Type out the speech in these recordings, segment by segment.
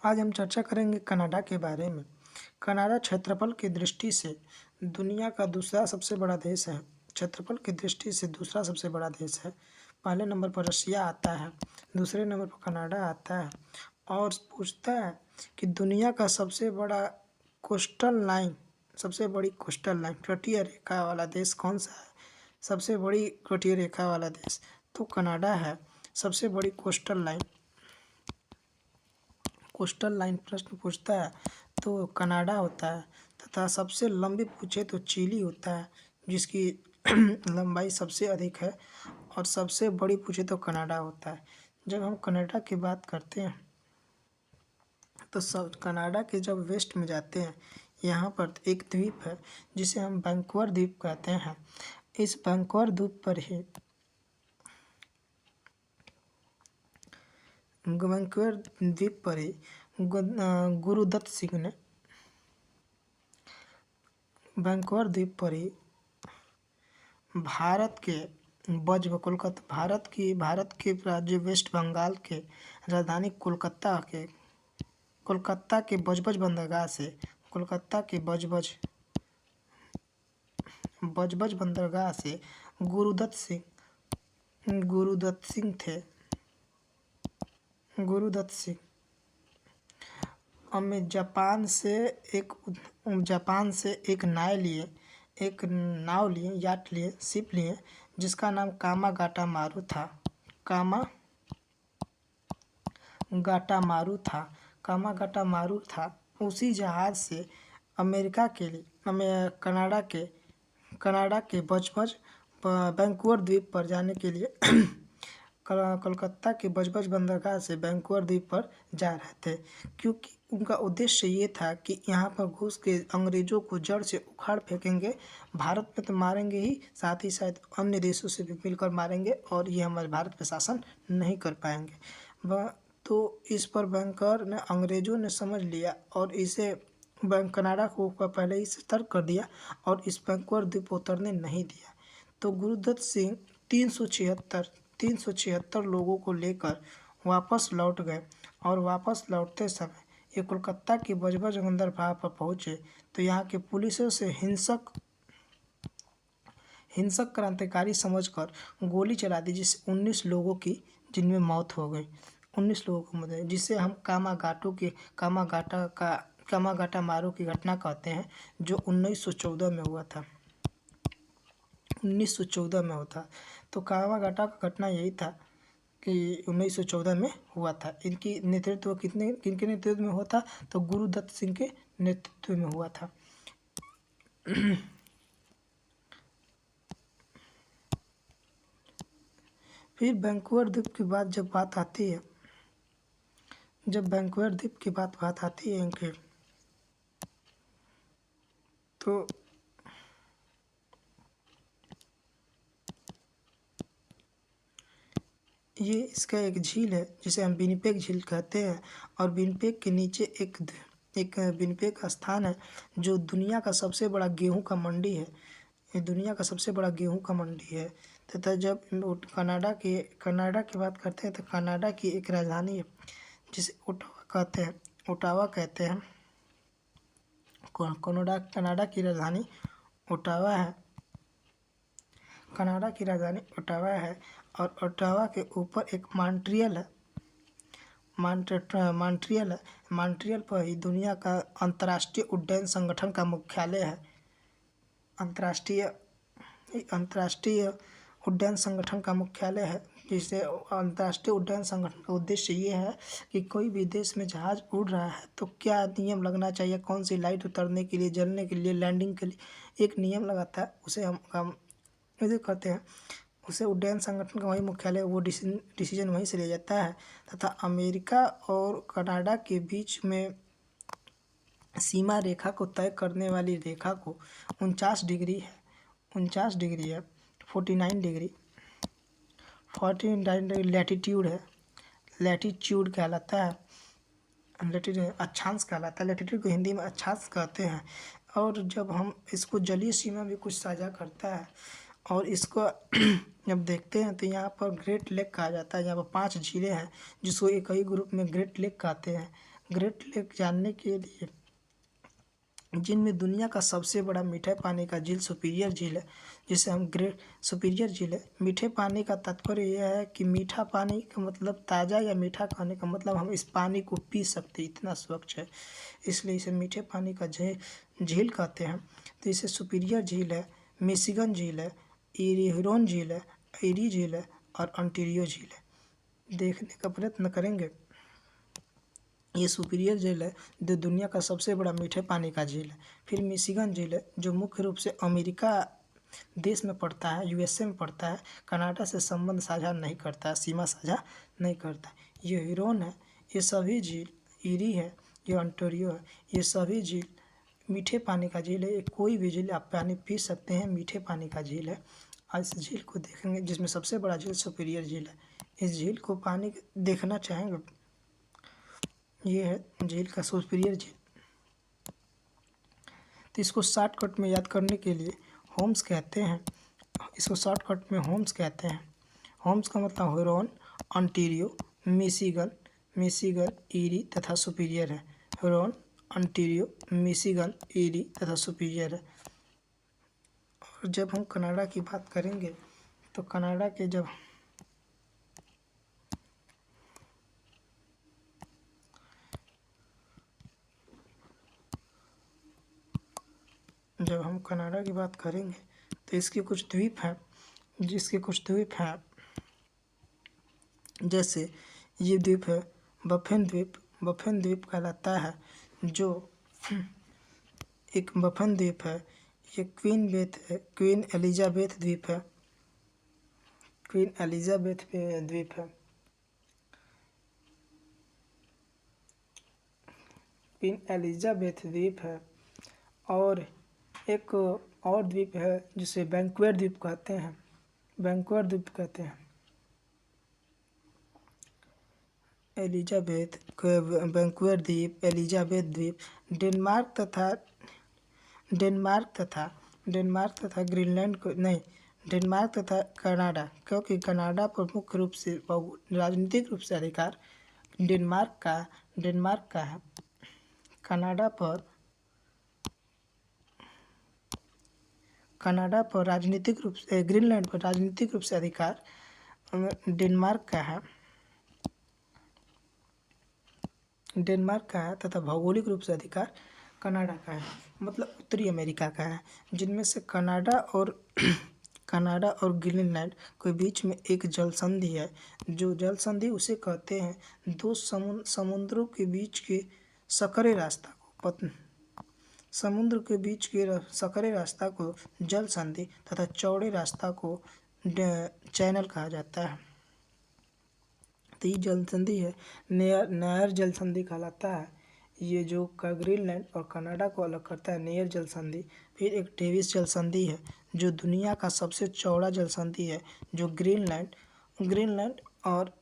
आज हम चर्चा करेंगे कनाडा के बारे में। कनाडा क्षेत्रफल की दृष्टि से दुनिया का दूसरा सबसे बड़ा देश है। क्षेत्रफल की दृष्टि से दूसरा सबसे बड़ा देश है। पहले नंबर पर रशिया आता है, दूसरे नंबर पर कनाडा आता है। और पूछता है कि दुनिया का सबसे बड़ा कोस्टल लाइन, सबसे बड़ी कोस्टल लाइन तटीय रेखा वाला देश कौन सा है? सबसे बड़ी तटीय रेखा वाला देश तो कनाडा है। सबसे बड़ी कोस्टल लाइन प्रश्न पूछता है तो कनाडा होता है। तथा सबसे लंबी पूछे तो चिली होता है, जिसकी लंबाई सबसे अधिक है। और सबसे बड़ी पूछे तो कनाडा होता है। जब हम कनाडा की बात करते हैं तो सब कनाडा के जब वेस्ट में जाते हैं, यहाँ पर एक द्वीप है जिसे हम वैंकूवर द्वीप कहते हैं। इस वैंकूवर द्वीप पर ही वैंकूवर द्वीप पर ही गुरुदत्त सिंह ने वैंकूवर द्वीप पर ही भारत के भारत के राज्य वेस्ट बंगाल के राजधानी कोलकाता के बजबज बंदरगाह से गुरुदत्त सिंह हमें जापान से एक नाव लिए याट लिए शिप लिए, जिसका नाम कामागाटा मारू था। उसी जहाज से अमेरिका के लिए कनाडा के वैंकूवर द्वीप पर जाने के लिए कोलकाता के बजबज बंदरगाह से वैंकूवर द्वीप पर जा रहे थे, क्योंकि उनका उद्देश्य ये था कि यहाँ पर घुस के अंग्रेज़ों को जड़ से उखाड़ फेंकेंगे। भारत में तो मारेंगे ही, साथ ही साथ अन्य देशों से भी मिलकर मारेंगे और ये हमारे भारत पे शासन नहीं कर पाएंगे। तो इस पर अंग्रेज़ों ने समझ लिया और इसे कनाडा को पहले ही सतर्क कर दिया और इस वैंकूवर द्वीप को उतरने नहीं दिया। तो गुरुदत्त सिंह 376 लोगों को लेकर वापस लौट गए। और वापस लौटते समय ये कोलकाता की बजबज बंदरगाह पर पहुँचे तो यहाँ के पुलिसों से हिंसक क्रांतिकारी समझकर गोली चला दी, जिससे 19 लोगों की जिनमें मौत हो गई। 19 लोगों को मौत, जिसे हम कामागाटा मारू की घटना कहते हैं, जो 1914 में हुआ था। 1914 में होता तो कामागाटा का घटना यही था कि 1914 में हुआ था। किनके नेतृत्व में हुआ था? तो गुरुदत्त सिंह के नेतृत्व में हुआ था। फिर वैंकूवर द्वीप की बात जब बात आती है इनके, तो ये इसका एक झील है जिसे हम विनिपेग झील कहते हैं। और विनिपेग के नीचे एक विनिपेग स्थान है जो दुनिया का सबसे बड़ा गेहूं का मंडी है। ये दुनिया का सबसे बड़ा गेहूं का मंडी है। तथा जब कनाडा की बात करते हैं तो कनाडा की एक राजधानी है जिसे ओटावा कहते हैं। कनाडा की राजधानी ओटावा है। और ओटावा के ऊपर एक मॉन्ट्रियल है। मॉन्ट्रियल पर ही दुनिया का अंतर्राष्ट्रीय उड्डयन संगठन का मुख्यालय है। अंतर्राष्ट्रीय उड्डयन संगठन का मुख्यालय है। जिसे अंतर्राष्ट्रीय उड्डयन संगठन का उद्देश्य ये है कि कोई भी देश में जहाज उड़ रहा है तो क्या नियम लगना चाहिए, कौन सी लाइट उतरने के लिए, जलने के लिए, लैंडिंग के लिए एक नियम लगाता है, उसे हम करते हैं। उसे उड्डयन संगठन का वही मुख्यालय, वो डिसीजन वहीं से लिया जाता है। तथा अमेरिका और कनाडा के बीच में सीमा रेखा को तय करने वाली रेखा को 49 डिग्री है। 49 डिग्री लैटिट्यूड है। लैटिट्यूड कहलाता है। अक्षांश कहलाता है। लैटिट्यूड को हिंदी में अक्षांश कहते हैं। और जब हम इसको जलीय सीमा भी कुछ साझा करता है। और इसको जब देखते हैं तो यहाँ पर ग्रेट लेक कहा जाता है। यहाँ पर 5 झीलें हैं जिसको एक ही ग्रुप में ग्रेट लेक कहते हैं। ग्रेट लेक जानने के लिए, जिनमें दुनिया का सबसे बड़ा मीठे पानी का झील सुपीरियर झील है, जिसे हम ग्रेट सुपीरियर झील है। मीठे पानी का तात्पर्य यह है कि मीठा पानी का मतलब ताज़ा या मीठा कहने का मतलब हम इस पानी को पी सकते, इतना स्वच्छ है, इसलिए इसे मीठे पानी का झील कहते हैं। तो इसे सुपीरियर झील है, मिशिगन झील है, हुरॉन झील है, एरी झील है और ओंटारियो झील है। देखने का प्रयत्न करेंगे। ये सुपीरियर झील है जो दुनिया का सबसे बड़ा मीठे पानी का झील है। फिर मिशिगन झील है जो मुख्य रूप से अमेरिका देश में पड़ता है, यूएसए में पड़ता है, कनाडा से संबंध साझा नहीं करता है, सीमा साझा नहीं करता। ये हुरॉन है, ये सभी झील, ईरी है, ये ओंटारियो है, ये सभी झील मीठे पानी का झील है। कोई भी झील आप पानी पी सकते हैं, मीठे पानी का झील है। आज इस झील को देखेंगे जिसमें सबसे बड़ा झील सुपीरियर झील है। इस झील को पानी देखना चाहेंगे। ये है झील का सुपीरियर झील। तो इसको शॉर्टकट में याद करने के लिए होम्स कहते हैं, इसको शॉर्टकट में होम्स कहते हैं। होम्स का मतलब हुरॉन, ओंटारियो, मिशिगन, ईरी तथा सुपीरियर है। हुरॉन, ओंटारियो, मिशिगन, ईरी तथा सुपीरियर है। और जब हम कनाडा की बात करेंगे तो कनाडा के जब हम कनाडा की बात करेंगे तो इसके कुछ द्वीप हैं, जैसे ये द्वीप है बफेन द्वीप। बफेन द्वीप कहलाता है जो एक बफेन द्वीप है। ये क्वीन एलिजाबेथ द्वीप है, क्वीन एलिजाबेथ द्वीप है। क्वीन एलिजाबेथ द्वीप है। और एक और द्वीप है जिसे वैंकूवर द्वीप कहते हैं, वैंकूवर द्वीप कहते हैं। एलिजाबेथ, वैंकूवर द्वीप, एलिजाबेथ द्वीप डेनमार्क तथा ग्रीनलैंड को नहीं, डेनमार्क तथा कनाडा, क्योंकि कनाडा पर मुख्य रूप से राजनीतिक रूप से अधिकार डेनमार्क का है। कनाडा पर राजनीतिक रूप से, ग्रीनलैंड पर राजनीतिक रूप से अधिकार डेनमार्क का है तथा भौगोलिक रूप से अधिकार कनाडा का है, मतलब उत्तरी अमेरिका का है। जिनमें से कनाडा और ग्रीनलैंड के बीच में एक जल संधि है। जो जल संधि उसे कहते हैं दो समुद्रों के बीच के सकरे रास्ता को जल संधि तथा चौड़े रास्ता को चैनल कहा जाता है। तो ये जल संधि है, नेयर जल संधि कहलाता है। ये जो ग्रीनलैंड और कनाडा को अलग करता है, नेयर जल संधि। फिर एक डेविस जल संधि है जो दुनिया का सबसे चौड़ा जल संधि है, जो ग्रीनलैंड और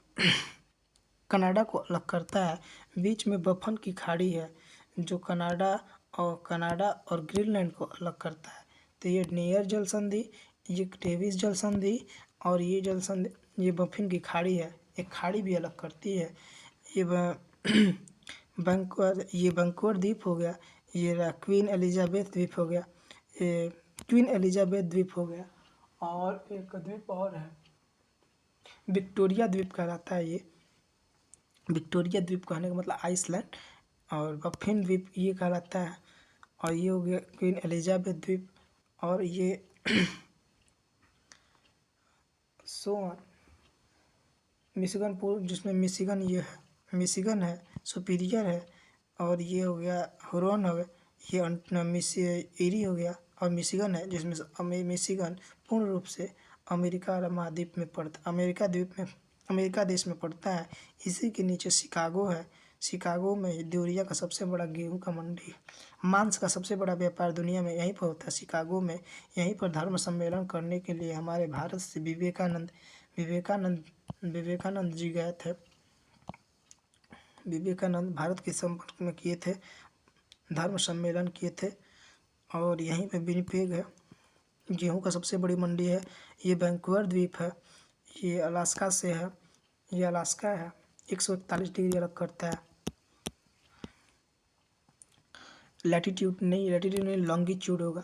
कनाडा को अलग करता है। बीच में बफन की खाड़ी है जो कनाडा और ग्रीनलैंड को अलग करता है। तो ये नेयर जल संधि, ये डेविस जल संधि और ये बफिन की खाड़ी है, एक खाड़ी भी अलग करती है। ये वैंकूवर द्वीप हो गया, ये क्वीन एलिजाबेथ द्वीप हो गया, और एक द्वीप और है विक्टोरिया द्वीप कहलाता है। ये विक्टोरिया द्वीप कहने का मतलब आइसलैंड, और बफिन द्वीप ये कहलाता है। और ये हो गया क्वीन एलिजाबेथ द्वीप, और ये मिशिगन पूल, जिसमें मिशिगन है, सुपीरियर है, और ये हो गया हुरॉन हो गया, ये एरी हो गया, और मिशिगन है जिसमें मिशिगन पूर्ण रूप से अमेरिका देश में पड़ता है। इसी के नीचे शिकागो है। शिकागो में दुनिया का सबसे बड़ा गेहूं का मंडी, मांस का सबसे बड़ा व्यापार दुनिया में यहीं पर होता है, शिकागो में। यहीं पर धर्म सम्मेलन करने के लिए हमारे भारत से विवेकानंद जी गए थे। विवेकानंद भारत के संपर्क में किए थे, धर्म सम्मेलन किए थे। और यहीं पे विनिपेग है, गेहूं का सबसे बड़ी मंडी है। ये वैंकूवर द्वीप है, ये अलास्का है, 141 डिग्री अलग करता है। लैटीट्यूड नहीं लॉन्गिट्यूड होगा।